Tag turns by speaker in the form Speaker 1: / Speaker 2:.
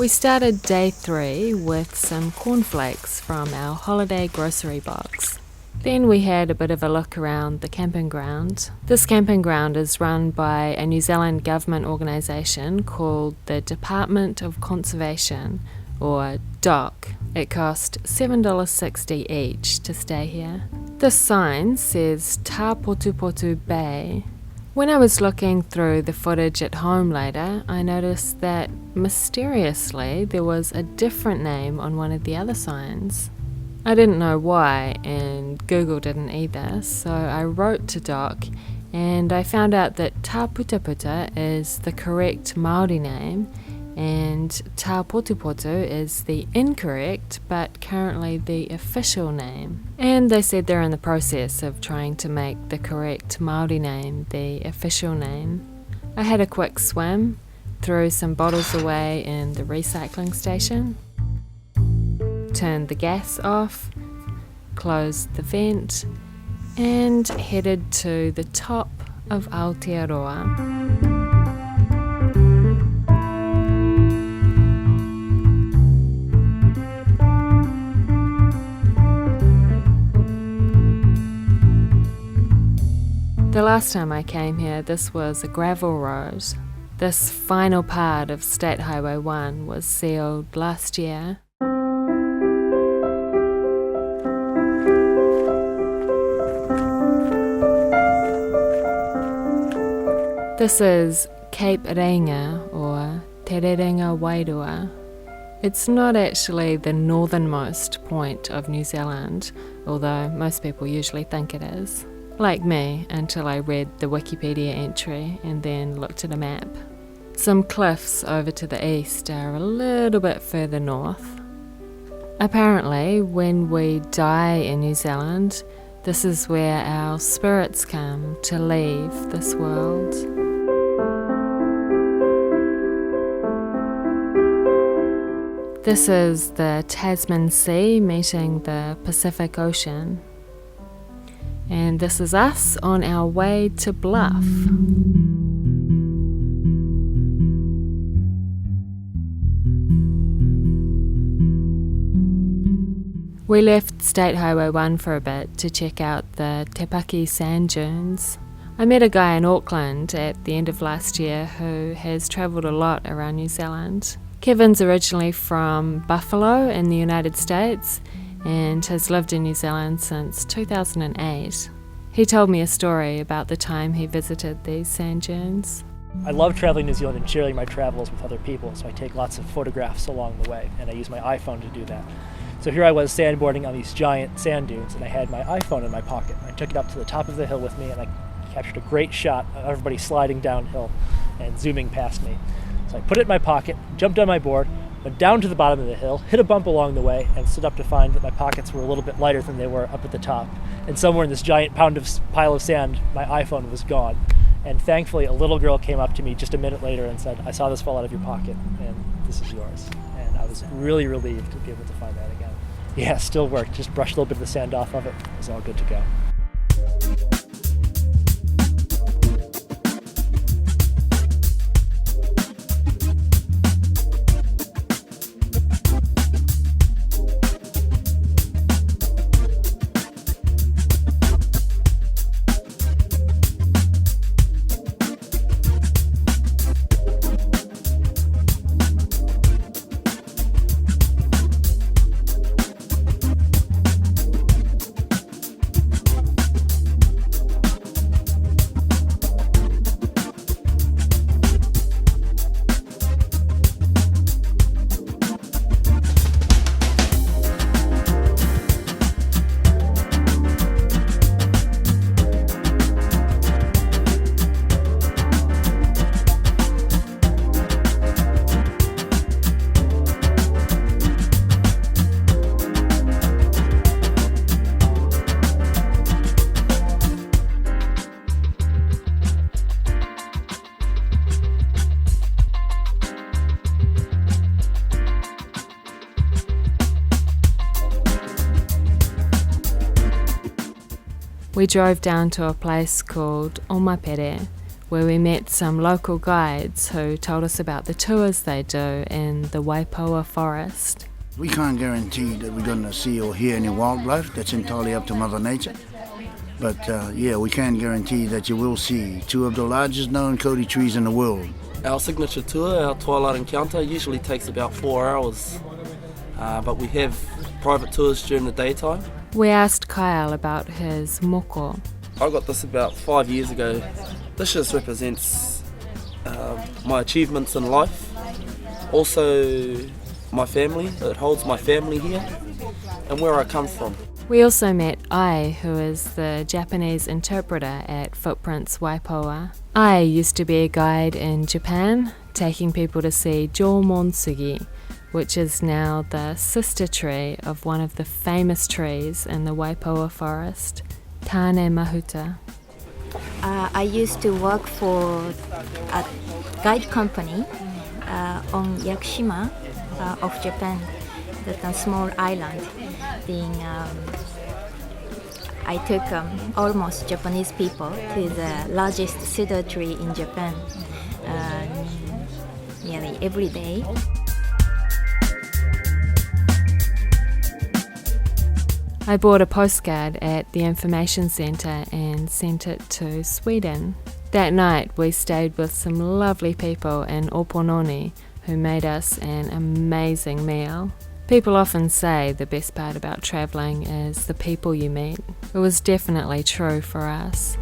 Speaker 1: We started day 3 with some cornflakes from our holiday grocery box. Then we had a bit of a look around the camping ground. This camping ground is run by a New Zealand government organisation called the Department of Conservation, or DOC. It cost $7.60 each to stay here. This sign says Taputaputa Bay. When I was looking through the footage at home later, I noticed that mysteriously there was a different name on one of the other signs. I didn't know why, and Google didn't either, so I wrote to Doc and I found out that Taputaputa is the correct Māori name and Taputaputa is the incorrect but currently the official name. And they said they're in the process of trying to make the correct Māori name the official name. I had a quick swim, threw some bottles away in the recycling station, turned the gas off, closed the vent, and headed to the top of Aotearoa. The last time I came here, this was a gravel road. This final part of State Highway 1 was sealed last year. This is Cape Reinga, or Te Rerenga Wairua. It's not actually the northernmost point of New Zealand, although most people usually think it is. Like me, until I read the Wikipedia entry and then looked at a map. Some cliffs over to the east are a little bit further north. Apparently, when we die in New Zealand, this is where our spirits come to leave this world. This is the Tasman Sea meeting the Pacific Ocean. And this is us on our way to Bluff. We left State Highway 1 for a bit to check out the Te Paki sand dunes. I met a guy in Auckland at the end of last year who has travelled a lot around New Zealand. Kevin's originally from Buffalo in the United States and has lived in New Zealand since 2008. He told me a story about the time he visited these sand dunes.
Speaker 2: I love traveling New Zealand and sharing my travels with other people, so I take lots of photographs along the way, and I use my iPhone to do that. So here I was sandboarding on these giant sand dunes, and I had my iPhone in my pocket. I took it up to the top of the hill with me, and I captured a great shot of everybody sliding downhill and zooming past me. So I put it in my pocket, jumped on my board, went down to the bottom of the hill, hit a bump along the way, and stood up to find that my pockets were a little bit lighter than they were up at the top. And somewhere in this giant pile of sand, my iPhone was gone. And thankfully, a little girl came up to me just a minute later and said, "I saw this fall out of your pocket, and this is yours." And I was really relieved to be able to find that again. Yeah, still worked. Just brushed a little bit of the sand off of it. It was all good to go. We drove down to a place called Omapere,
Speaker 1: where we met some local guides who told us about the tours they do in the Waipoua forest.
Speaker 3: We can't guarantee that we're going to see or hear any wildlife. That's entirely up to Mother Nature. But we can guarantee that you will see two of the largest known Kauri trees in the world.
Speaker 4: Our signature tour, our twilight encounter, usually takes about 4 hours, but we have private tours during the daytime.
Speaker 1: We asked Kyle about his Moko.
Speaker 4: I got this about 5 years ago. This just represents my achievements in life, also my family. It holds my family here and where I come from.
Speaker 1: We also met Ai, who is the Japanese interpreter at Footprints Waipoua. Ai used to be a guide in Japan, taking people to see Jomonsugi, which is now the sister tree of one of the famous trees in the Waipoua forest, Tane Mahuta.
Speaker 5: I used to work for a guide company on Yakushima of Japan, that's a small island. I took almost Japanese people to the largest cedar tree in Japan nearly every day.
Speaker 1: I bought a postcard at the information centre and sent it to Sweden. That night we stayed with some lovely people in Opononi who made us an amazing meal. People often say the best part about travelling is the people you meet. It was definitely true for us.